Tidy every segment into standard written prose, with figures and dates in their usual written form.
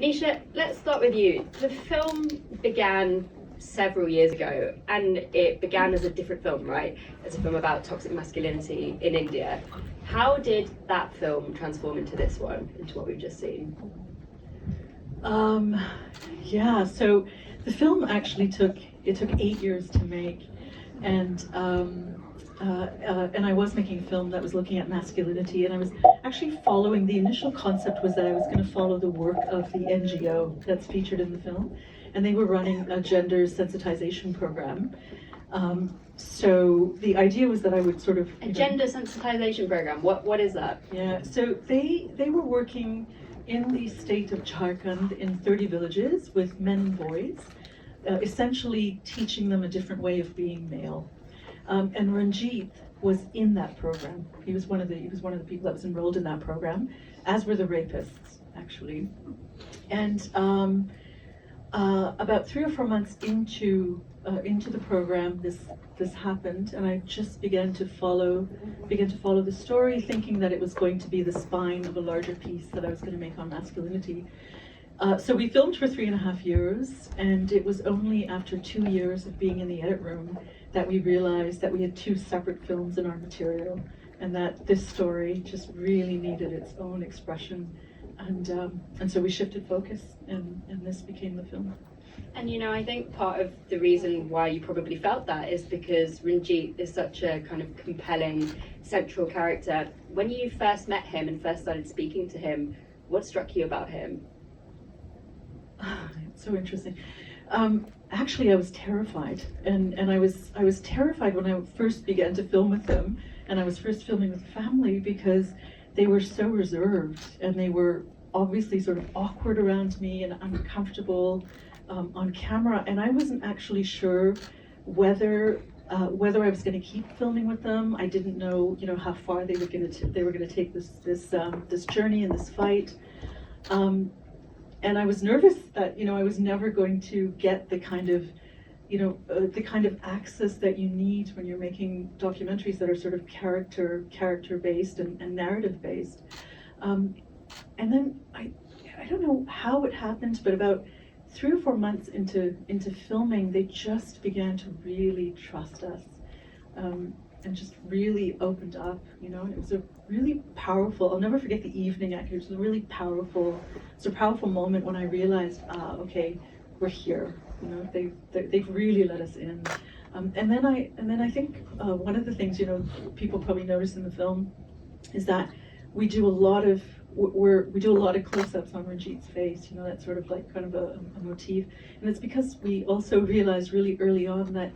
Nisha, let's start with you. The film began several years ago, and it began as a different film, right? As a film about toxic masculinity in India. How did that film transform into this one, into what we've just seen? Yeah, so the film actually took 8 years to make, and I was making a film that was looking at masculinity, and I was actually following, the initial concept was that I was going to follow the work of the NGO that's featured in the film, and they were running a gender sensitization program. So the idea was that I would sort of... A gender sensitization program, what is that? Yeah, so they were working in the state of Jharkhand in 30 villages with men and boys, essentially teaching them a different way of being male. And Ranjit was in that program. He was one of the people that was enrolled in that program, as were the rapists, actually. And about 3 or 4 months into the program, this happened, and I just began to follow the story, thinking that it was going to be the spine of a larger piece that I was going to make on masculinity. So we filmed for 3.5 years, and it was only after 2 years of being in the edit room that we realized that we had 2 separate films in our material, and that this story just really needed its own expression. And so we shifted focus, and this became the film. And I think part of the reason why you probably felt that is because Ranjit is such a kind of compelling central character. When you first met him and first started speaking to him, what struck you about him? It's so interesting. Actually, I was terrified, and I was terrified when I first began to film with them, and I was first filming with family, because they were so reserved, and they were obviously sort of awkward around me and uncomfortable on camera, and I wasn't actually sure whether I was going to keep filming with them. I didn't know, how far they were going to take this journey and this fight. And I was nervous that I was never going to get the kind of access that you need when you're making documentaries that are sort of character based and narrative based. And then I don't know how it happened, but about 3 or 4 months into filming, they just began to really trust us, and just really opened up, and it was a really powerful, I'll never forget the evening actually. It was a really powerful moment when I realized, okay, we're here, they've really let us in. And then I think one of the things, people probably notice in the film is that we do a lot of close-ups on Ranjit's face, that's sort of like kind of a motif. And it's because we also realized really early on that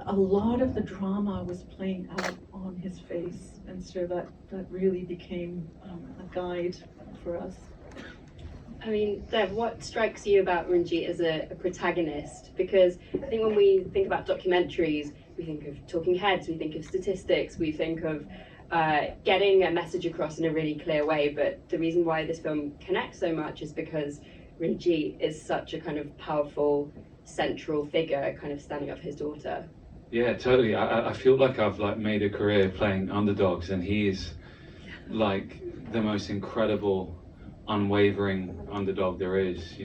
a lot of the drama was playing out on his face, and so that really became a guide for us. I mean, Dev, what strikes you about Ranjit as a protagonist? Because I think when we think about documentaries, we think of talking heads, we think of statistics, we think of getting a message across in a really clear way, but the reason why this film connects so much is because Ranjit is such a kind of powerful central figure, kind of standing up for his daughter. Yeah, totally. I feel like I've made a career playing underdogs, and he is like the most incredible, unwavering underdog there is,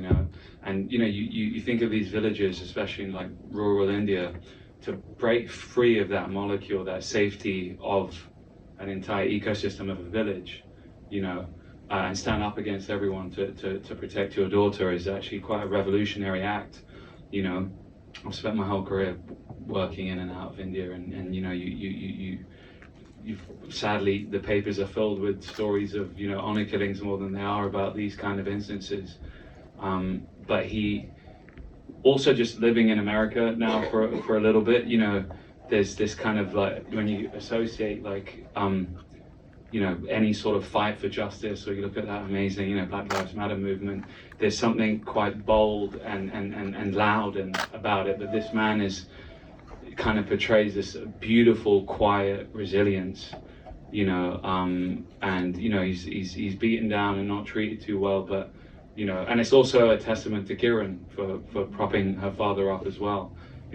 And you think of these villages, especially in like rural India, to break free of that molecule, that safety of an entire ecosystem of a village, and stand up against everyone to protect your daughter is actually quite a revolutionary act. I've spent my whole career working in and out of India, and you sadly the papers are filled with stories of honor killings more than they are about these kind of instances. But he also, just living in America now for a little bit, there's this kind of like, when you associate like any sort of fight for justice, or you look at that amazing Black Lives Matter movement, there's something quite bold and loud about it, but this man kind of portrays this beautiful, quiet resilience, and he's beaten down and not treated too well, but and it's also a testament to Kiran for propping her father up as well.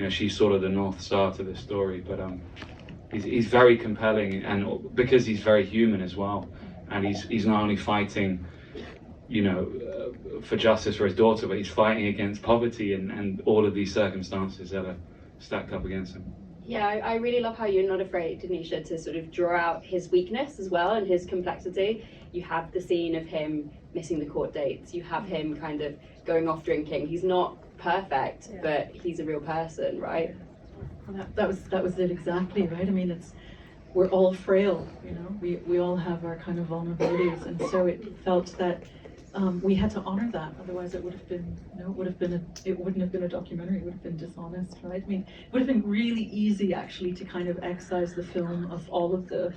She's sort of the North Star to this story, but he's very compelling, and because he's very human as well, and he's not only fighting for justice for his daughter, but he's fighting against poverty and all of these circumstances that are stacked up against him. Yeah, I really love how you're not afraid, Nisha, to sort of draw out his weakness as well and his complexity. You have the scene of him missing the court dates. You have him kind of going off drinking. He's not perfect, but he's a real person, right? That was it exactly, right? I mean, we're all frail, we all have our kind of vulnerabilities, and so it felt that we had to honor that. Otherwise, it would have been, it wouldn't have been a documentary. It would have been dishonest, right? I mean, it would have been really easy actually to kind of excise the film of all of the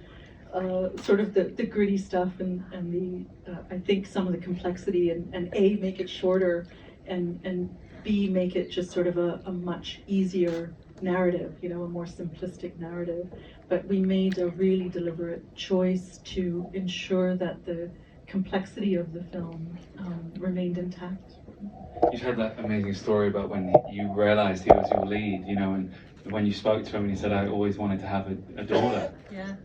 sort of the gritty stuff and the I think some of the complexity and A, make it shorter, and B, make it just sort of a much easier narrative, a more simplistic narrative. But we made a really deliberate choice to ensure that the complexity of the film remained intact. You've had that amazing story about when you realized he was your lead, and when you spoke to him and he said, I always wanted to have a daughter. Yeah.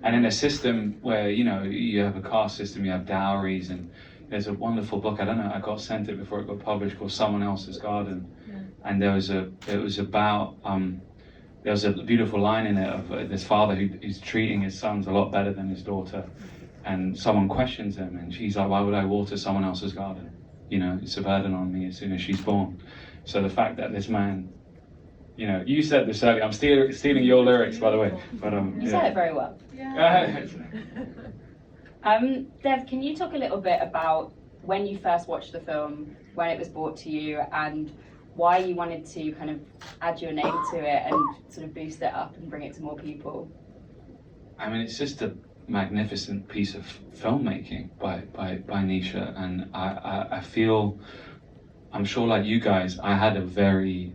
And in a system where, you have a caste system, you have dowries, and there's a wonderful book, I don't know, I got sent it before it got published, called Someone Else's Garden. And there was a beautiful line in it of this father who's treating his sons a lot better than his daughter. And someone questions him, and she's like, why would I water someone else's garden? It's a burden on me as soon as she's born. So the fact that this man, you said this earlier, I'm stealing your lyrics, by the way. But you said it very well. Yeah. Dev, can you talk a little bit about when you first watched the film, when it was brought to you, and why you wanted to kind of add your name to it and sort of boost it up and bring it to more people? I mean, it's just a magnificent piece of filmmaking by Nisha, and I feel, I'm sure like you guys, I had a very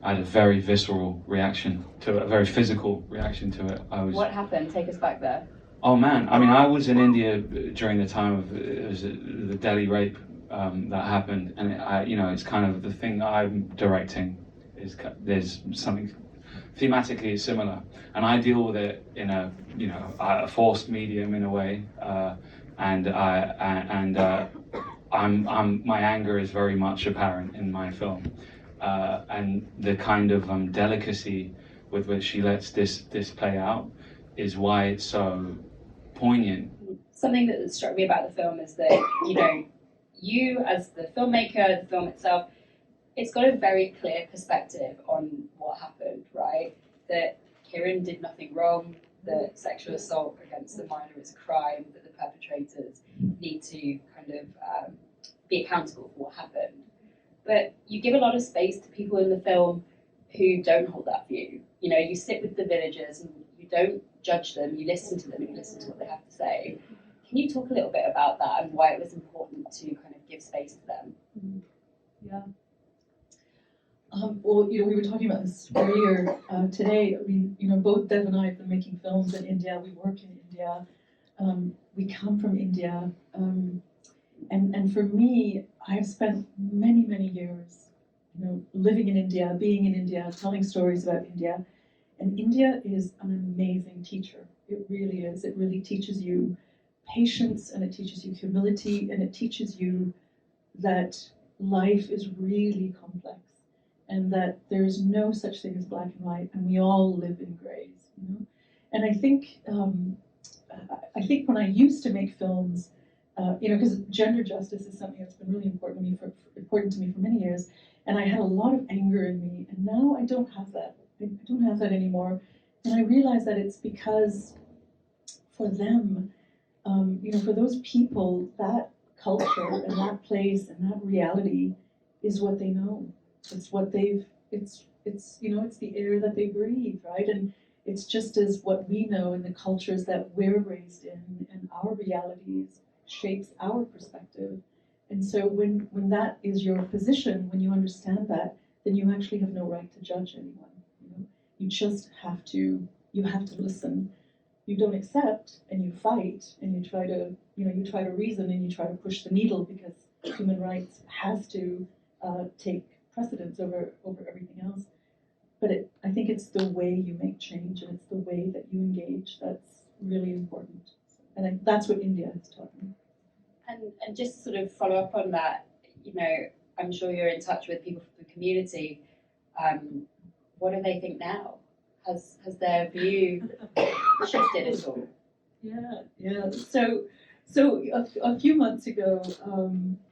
visceral reaction to it, a very physical reaction to it. What happened? Take us back there. Oh man, I mean, I was in India during the time of the Delhi rape that happened, and it's kind of the thing I'm directing is there's something thematically similar, and I deal with it in a forced medium in a way, and my anger is very much apparent in my film, and the kind of delicacy with which she lets this play out is why it's so poignant. Something that struck me about the film is that you as the filmmaker, the film itself, it's got a very clear perspective on what happened, right? That Kiran did nothing wrong, that sexual assault against the minor is a crime, that the perpetrators need to kind of be accountable for what happened. But you give a lot of space to people in the film who don't hold that view. You sit with the villagers and you don't judge them, you listen to them and you listen to what they have to say. Can you talk a little bit about that and why it was important to kind of give space to them? Yeah. Well, we were talking about this earlier today. I mean, both Dev and I have been making films in India. We work in India. We come from India. And for me, I've spent many, many years, living in India, being in India, telling stories about India. And India is an amazing teacher. It really is. It really teaches you patience, and it teaches you humility, and it teaches you that life is really complex, and that there's no such thing as black and white, and we all live in grays. And I think when I used to make films, because gender justice is something that's been really important to me for many years, and I had a lot of anger in me, and now I don't have that. I don't have that anymore, and I realize that it's because for them, for those people, that culture and that place and that reality is what they know. It's what it's the air that they breathe, right? And it's just as what we know in the cultures that we're raised in, and our realities shapes our perspective. And so when that is your position, when you understand that, then you actually have no right to judge anyone. You just have to listen. You don't accept, and you fight, and you try to reason, and you try to push the needle, because human rights has to take precedence over everything else. But I think it's the way you make change, and it's the way that you engage that's really important. And that's what India has taught me. And just to sort of follow up on that, you know, I'm sure you're in touch with people from the community. What do they think now? Has their view shifted at all? Yeah. So a few months ago,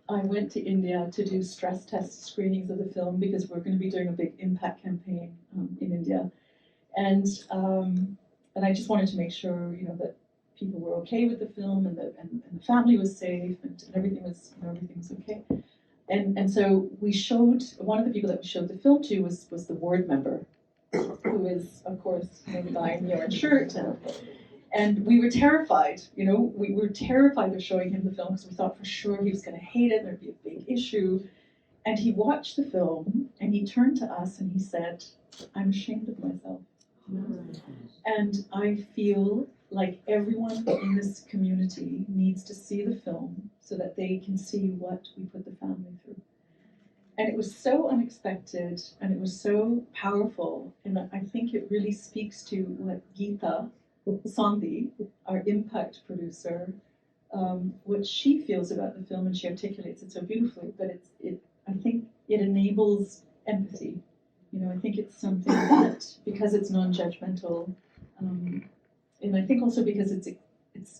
I went to India to do stress test screenings of the film because we're going to be doing a big impact campaign in India, and I just wanted to make sure, you know, that people were okay with the film and the family was safe and everything was, you know, everything was okay. And so we showed, one of the people that we showed the film to was the ward member, who is, of course, you know, the guy in the orange shirt. And we were terrified, you know, we were terrified of showing him the film because we thought for sure he was going to hate it, there'd be a big issue. And he watched the film and he turned to us and he said, "I'm ashamed of myself." And I feel like everyone in this community needs to see the film so that they can see what we put the family through. And it was so unexpected and it was so powerful. And I think it really speaks to what Geeta Sandhi, our impact producer, what she feels about the film, and she articulates it so beautifully. But I think it enables empathy. You know, I think it's something that, because it's non-judgmental, and I think also because it's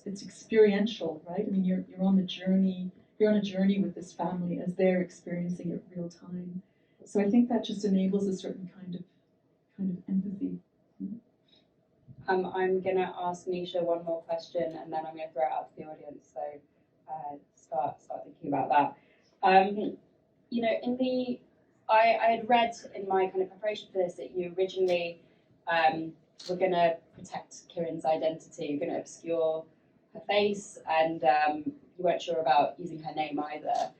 experiential, right? I mean, you're on the journey. You're on a journey with this family as they're experiencing it real time. So I think that just enables a certain kind of empathy. I'm going to ask Nisha one more question, and then I'm going to throw it out to the audience. So start thinking about that. You know, I had read in my kind of preparation for this that you originally were going to protect Kiran's identity. You're going to obscure her face, and you weren't sure about using her name either.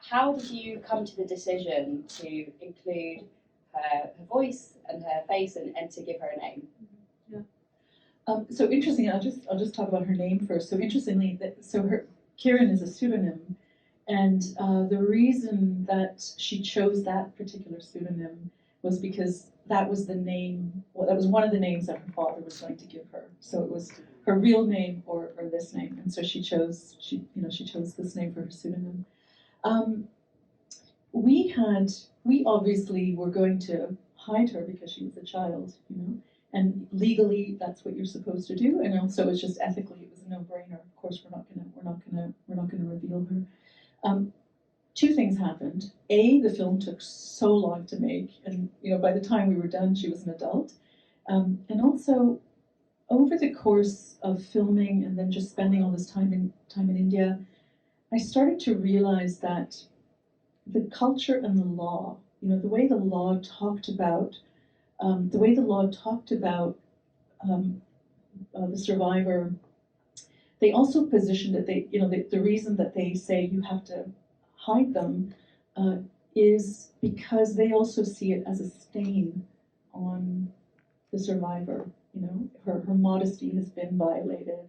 How did you come to the decision to include her voice and her face and to give her a name? So interesting. I'll just talk about her name first. So interestingly, Kiran is a pseudonym, and the reason that she chose that particular pseudonym was because that was the name. Well, that was one of the names that her father was going to give her. So it was her real name or this name, and so she chose this name for her pseudonym. We obviously were going to hide her because she was a child, you know. And legally, that's what you're supposed to do, and also it's just ethically, it was a no-brainer. Of course, we're not gonna reveal her. Two things happened. A, the film took so long to make, and you know, by the time we were done, she was an adult. And also, over the course of filming and then just spending all this time in India, I started to realize that the culture and the law, you know, the way the law talked about. The survivor, they also positioned it. The reason that they say you have to hide them is because they also see it as a stain on the survivor. You know, her modesty has been violated.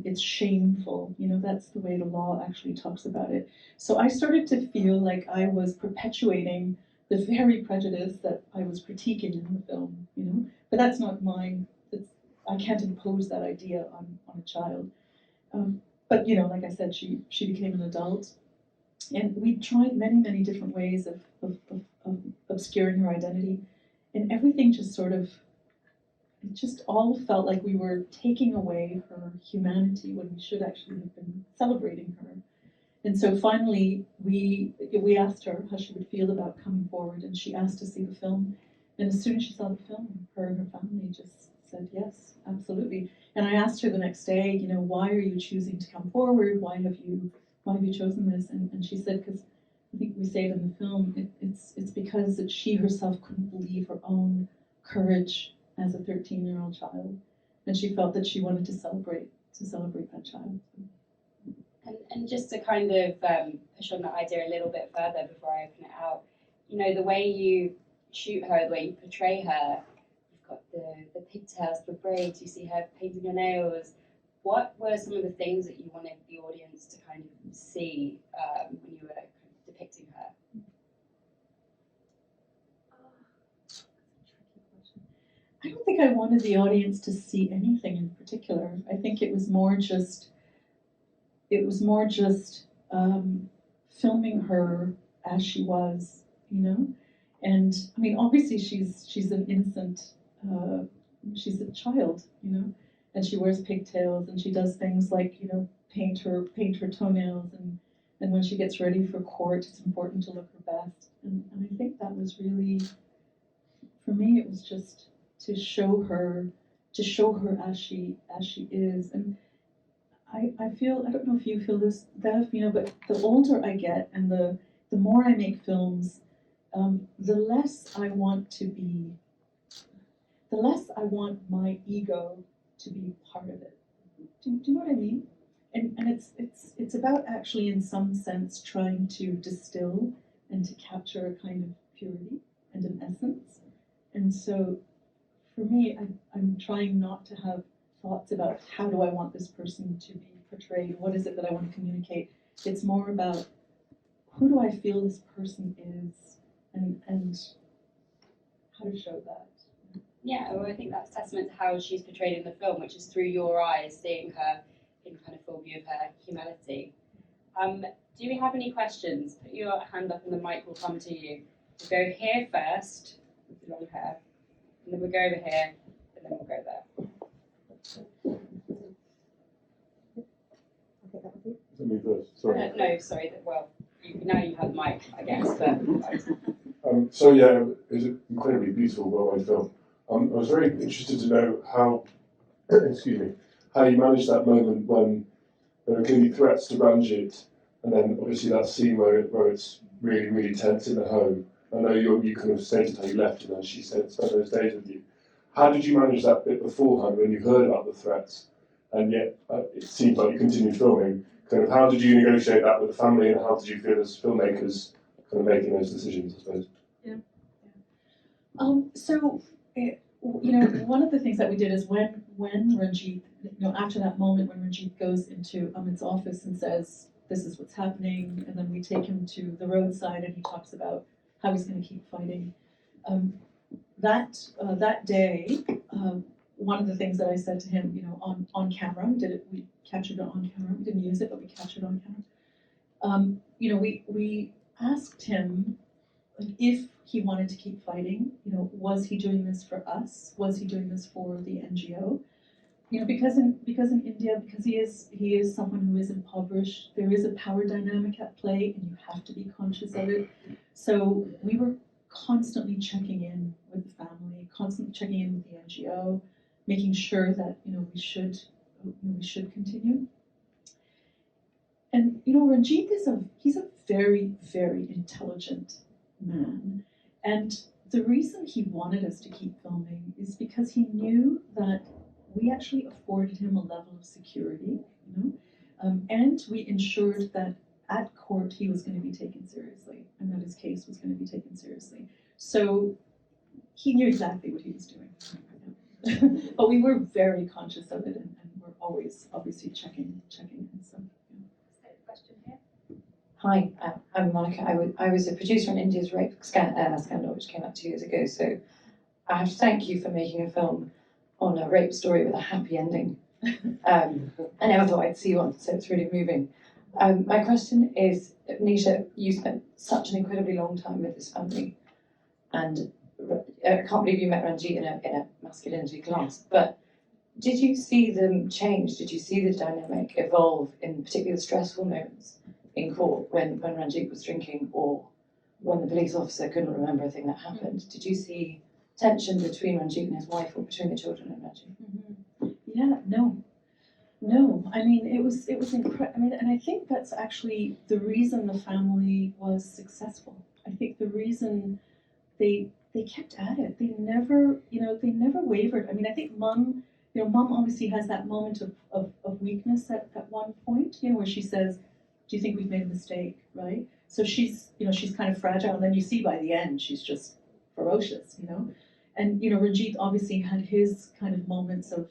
It's shameful. You know, that's the way the law actually talks about it. So I started to feel like I was perpetuating the very prejudice that I was critiquing in the film, you know. But that's not mine. I can't impose that idea on a child. But you know, like I said, she became an adult, and we tried many different ways of obscuring her identity, and everything just it just all felt like we were taking away her humanity when we should actually have been celebrating her. And so finally, we asked her how she would feel about coming forward, and she asked to see the film. And as soon as she saw the film, her and her family just said yes, absolutely. And I asked her the next day, you know, why are you choosing to come forward? Why have you chosen this? And she said, because I think we say it in the film, it's because that she herself couldn't believe her own courage as a 13-year-old child, and she felt that she wanted to celebrate that child. And just to kind of push on that idea a little bit further before I open it out, you know, the way you shoot her, the way you portray her, you've got the pigtails, the braids, you see her painting her nails. What were some of the things that you wanted the audience to kind of see when you were kind of depicting her? I don't think I wanted the audience to see anything in particular. I think it was more just it was more just filming her as she was, you know. And I mean, obviously, she's an innocent, she's a child, you know, and she wears pigtails and she does things like, you know, paint her toenails, and when she gets ready for court, it's important to look her best. And I think that was really, for me, it was just to show her as she is. And I feel, I don't know if you feel this, Dev, you know, but the older I get and the more I make films, the less I want my ego to be part of it. Do you know what I mean? And it's about actually, in some sense, trying to distill and to capture a kind of purity and an essence. And so, for me, I'm trying not to have thoughts about how do I want this person to be portrayed, what is it that I want to communicate. It's more about who do I feel this person is, and how to show that. Yeah, well, I think that's testament to how she's portrayed in the film, which is through your eyes, seeing her in kind of full view of her humanity. Do we have any questions? Put your hand up and the mic will come to you. We'll go here first, with the long hair, and then we'll go over here, and then we'll go there. Is it me first? Sorry. No, sorry, well, now you have the mic, I guess, but... So yeah, it was an incredibly beautiful, well-made film. I was very interested to know how, excuse me, how you managed that moment when there were clearly threats to Ranjit, and then obviously that scene where it's really, really tense in the home. I know you kind of stated how you left and then she spent those days with you. How did you manage that bit beforehand when you heard about the threats, and yet it seems like you continued filming? Kind of how did you negotiate that with the family, and how did you feel as filmmakers kind of making those decisions, I suppose? Yeah. So, you know, one of the things that we did is when Ranjit, you know, after that moment when Ranjit goes into Amit's office and says, this is what's happening, and then we take him to the roadside and he talks about how he's going to keep fighting. That day, one of the things that I said to him, you know, on camera, we captured it on camera. We didn't use it, but we captured it on camera. You know, we asked him, like, if he wanted to keep fighting, you know, was he doing this for us? Was he doing this for the NGO? You know, because in India, because he is someone who is impoverished, there is a power dynamic at play, and you have to be conscious of it. So we were constantly checking in with the family, constantly checking in with the NGO, making sure that, you know, we should continue. And you know, Ranjit he's a very, very intelligent man, and the reason he wanted us to keep filming is because he knew that we actually afforded him a level of security, you know, and we ensured that at court he was going to be taken seriously, and that his case was going to be taken seriously. So he knew exactly what he was doing. But we were very conscious of it, and we're always obviously checking in. So, yeah. Question here. Hi, I'm Monica. I was a producer on India's rape scandal, which came out 2 years ago. So I have to thank you for making a film on a rape story with a happy ending. I never thought I'd see one, so it's really moving. My question is, Nisha, you spent such an incredibly long time with this family, and I can't believe you met Ranjit in a masculinity class, but did you see them change? Did you see the dynamic evolve in particularly the stressful moments in court when Ranjit was drinking, or when the police officer couldn't remember a thing that happened? Did you see tension between Ranjit and his wife, or between the children and Ranjit? Mm-hmm. Yeah, no. I mean, it was incredible. I mean, and I think that's actually the reason the family was successful. I think the reason they kept at it. They never wavered. I mean, I think Mum obviously has that moment of weakness at one point, you know, where she says, do you think we've made a mistake, right? So she's kind of fragile, and then you see by the end she's just ferocious, you know. And you know, Ranjit obviously had his kind of moments of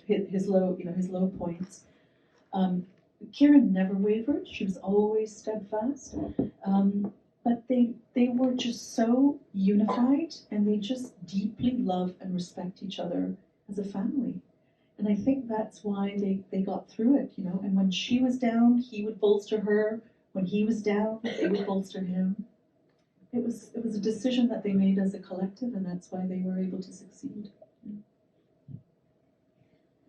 his low points. Karen never wavered. She was always steadfast. But they were just so unified, and they just deeply love and respect each other as a family. And I think that's why they got through it, you know. And when she was down, he would bolster her. When he was down, they would bolster him. It was a decision that they made as a collective, and that's why they were able to succeed.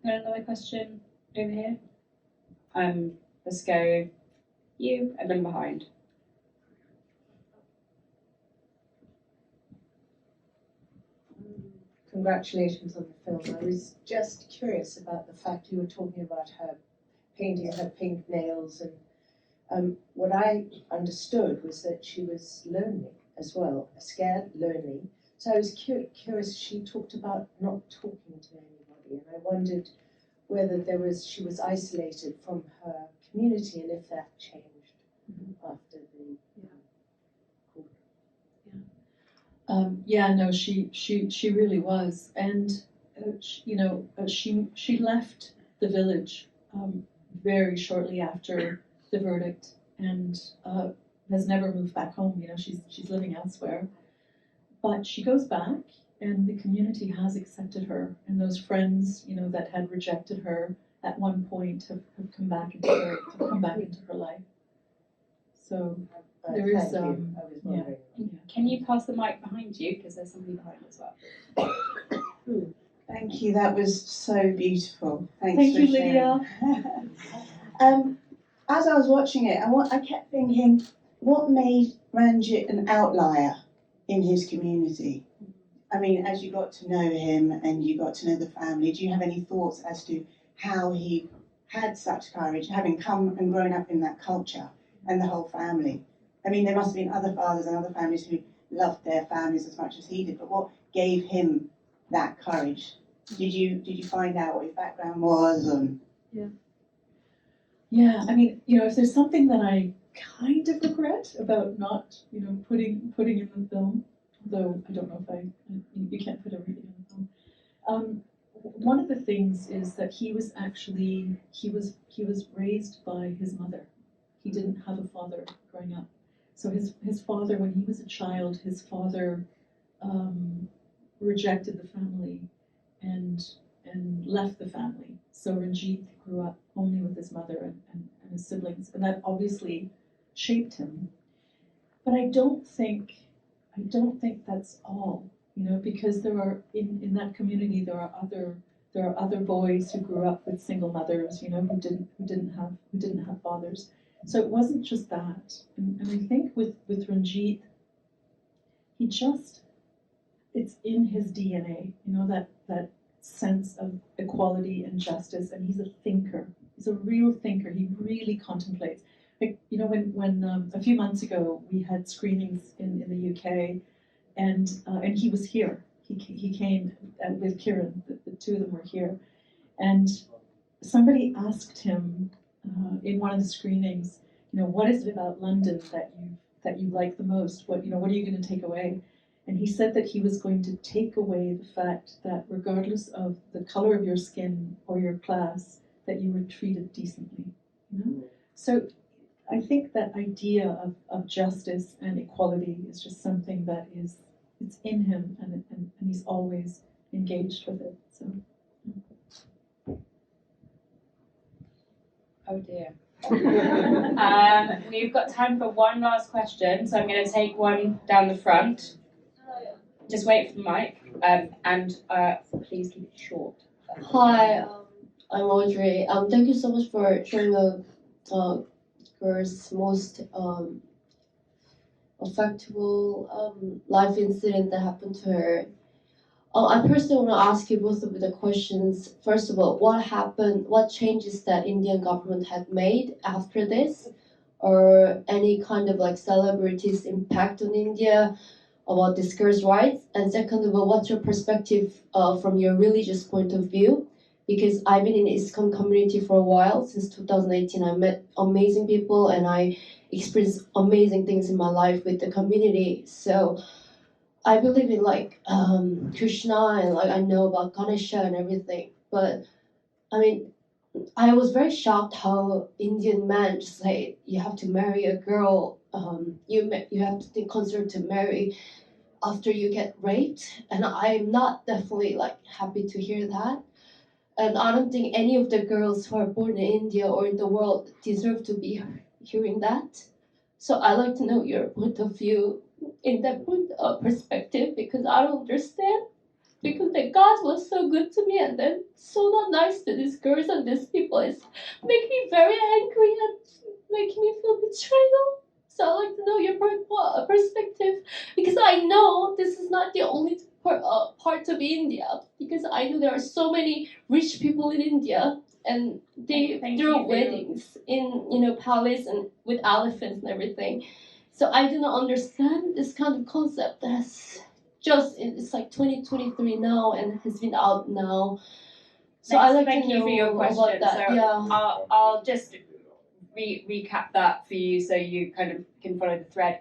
Got another question over here. Let's go you and then behind. Congratulations on the film. I was just curious about the fact you were talking about her painting her pink nails, and what I understood was that she was lonely as well, scared, lonely. So I was curious. She talked about not talking to anybody, and I wondered whether she was isolated from her community, and if that changed after the. No, she really was, and she left the village very shortly after the verdict, and has never moved back home. You know, she's living elsewhere, but she goes back, and the community has accepted her, and those friends, you know, that had rejected her at one point have come back into her life. So there is Thank you. I was wondering. Can you pass the mic behind you, because there's somebody behind as well. Thank you, that was so beautiful. Thanks Thank for you, sharing. Lydia. As I was watching it, I kept thinking, what made Ranjit an outlier in his community? I mean, as you got to know him and you got to know the family, do you have any thoughts as to how he had such courage, having come and grown up in that culture and the whole family? I mean, there must have been other fathers and other families who loved their families as much as he did, but what gave him that courage? Did you find out what his background was? Yeah, I mean, you know, if there's something that I kind of regret about not, you know, putting in the film, though I don't know if you can't put everything in the film. One of the things is that he was raised by his mother. He didn't have a father growing up. So his father, when he was a child, his father rejected the family and left the family. So Ranjit grew up only with his mother and his siblings, and that obviously shaped him. But I don't think that's all, you know, because there are in that community there are other boys who grew up with single mothers, you know, who didn't have fathers. So it wasn't just that, and I think with Ranjit, it's in his DNA, you know, that sense of equality and justice, and he's a thinker. He's a real thinker. He really contemplates. Like, you know, when a few months ago we had screenings in the UK, and he was here. He came with Kiran. The two of them were here, and somebody asked him in one of the screenings, you know, what is it about London that you like the most? What are you going to take away? And he said that he was going to take away the fact that regardless of the color of your skin or your class, that you were treated decently. You know? So I think that idea of justice and equality is just something that it's in him, and he's always engaged with it. So. Oh dear. We've got time for one last question, so I'm going to take one down the front. Just wait for the mic, and please keep it short. Hi, I'm Audrey. Thank you so much for sharing the girl's most affectable life incident that happened to her. I personally want to ask you both of the questions. First of all, what happened? What changes that Indian government had made after this, or any kind of like celebrities' impact on India about this girl's rights? And second of all, what's your perspective from your religious point of view? Because I've been in the ISKCON community for a while, since 2018. I met amazing people and I experienced amazing things in my life with the community. So I believe in like Krishna, and like I know about Ganesha and everything. But I mean, I was very shocked how Indian men just say you have to marry a girl, you have to consider to marry after you get raped, and I'm not definitely like happy to hear that. And I don't think any of the girls who are born in India or in the world deserve to be hearing that. So I like to know your point of view in that perspective, because I don't understand. Because the God was so good to me and then so not nice to these girls and these people is making me very angry and making me feel betrayal. So I'd like to know your perspective, because I know this is not the only part of India, because I know there are so many rich people in India and they throw weddings in palace and with elephants and everything. So I do not understand this kind of concept that's just it's like 2023 now and has been out now. So I like Thank to you know for your about question. that. So Yeah. I'll just recap that for you so you kind of can follow the thread.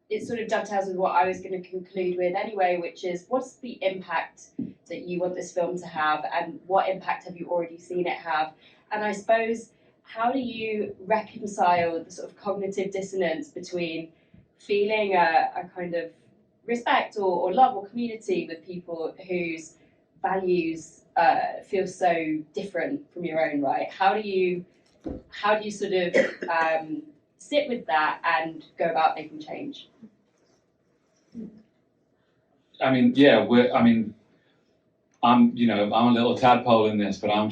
It sort of dovetails with what I was going to conclude with anyway, which is what's the impact that you want this film to have, and what impact have you already seen it have? And I suppose, how do you reconcile the sort of cognitive dissonance between feeling a kind of respect or love or community with people whose values feel so different from your own, right? How do you sort of sit with that and go about making change? I mean, yeah, I'm a little tadpole in this, but I'm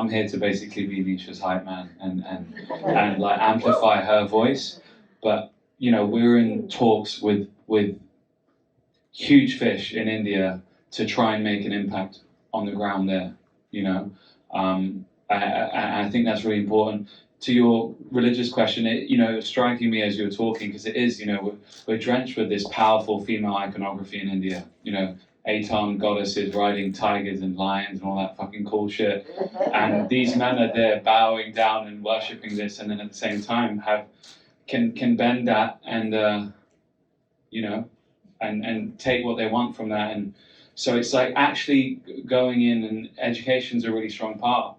here to basically be Nisha's hype man and like amplify her voice. But we're in talks with huge fish in India to try and make an impact on the ground there. I think that's really important. To your religious question, striking me as you were talking, because it is, we're drenched with this powerful female iconography in India. 8-armed goddesses riding tigers and lions and all that fucking cool shit. And these men are there bowing down and worshipping this, and then at the same time can bend that and and take what they want from that. And so it's like actually going in, and education's a really strong part,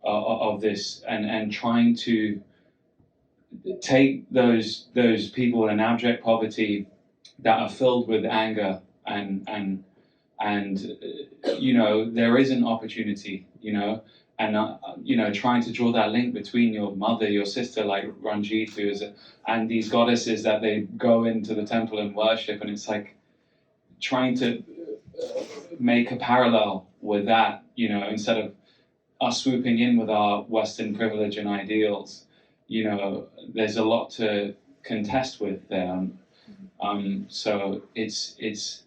of this, and trying to take those people in abject poverty that are filled with anger and there is an opportunity, and trying to draw that link between your mother, your sister, like Ranjit, and these goddesses that they go into the temple and worship, and it's like trying to make a parallel with that, instead of us swooping in with our Western privilege and ideals. There's a lot to contest with there. So it's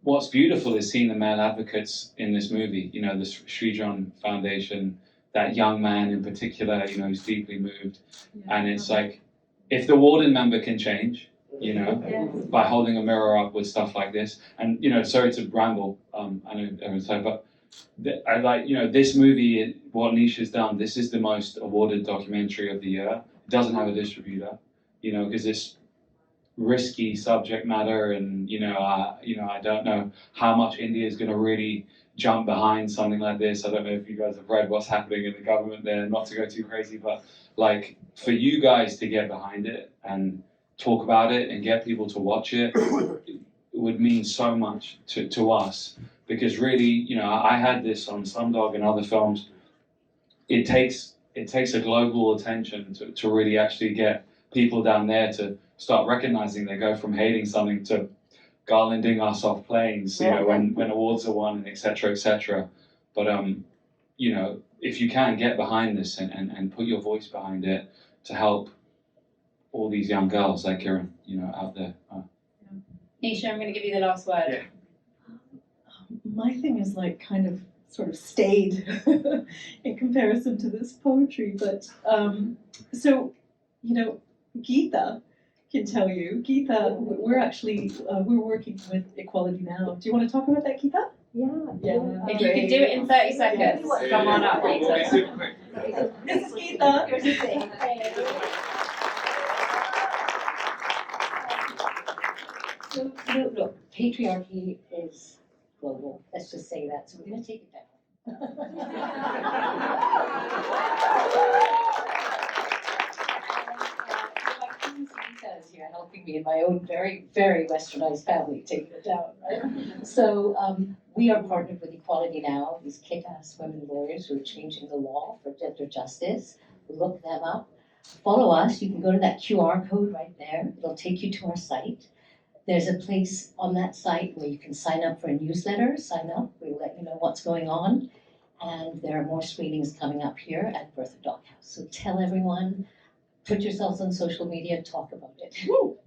what's beautiful is seeing the male advocates in this movie. The Srijan Foundation, that young man in particular, who's deeply moved. And it's like, if the warden member can change, by holding a mirror up with stuff like this, and sorry to ramble, I know everyone's tired, but I like, this movie, what Nisha's done, this is the most awarded documentary of the year. It doesn't have a distributor, because it's risky subject matter, and I don't know how much India is going to really jump behind something like this. I don't know if you guys have read what's happening in the government there, not to go too crazy, but like for you guys to get behind it and talk about it and get people to watch it, it would mean so much to us, because really, I had this on Slumdog and other films. It takes a global attention to really actually get people down there to start recognizing. They go from hating something to garlanding us off planes, when awards are won, and et cetera. But if you can get behind this and put your voice behind it to help all these young girls like Kiran, out there. Nisha, I'm going to give you the last word. Yeah. My thing is like kind of sort of stayed in comparison to this poetry, but so Geeta can tell you. Geeta, we're actually we're working with Equality Now. Do you want to talk about that, Geeta? Yeah. If you could do it in 30 seconds, come on up, Geeta. This is Geeta. So, look, patriarchy is global. Let's just say that. So we're going to take it down. Because you're helping me in my own very, very westernized family taking it down, right? So We are partnered with Equality Now, these kick-ass women lawyers who are changing the law for gender justice. Look them up. Follow us. You can go to that QR code right there. It'll take you to our site. There's a place on that site where you can sign up for a newsletter. Sign up. We'll let you know what's going on. And there are more screenings coming up here at Bertha Doghouse. So tell everyone, put yourselves on social media, talk about it. Woo!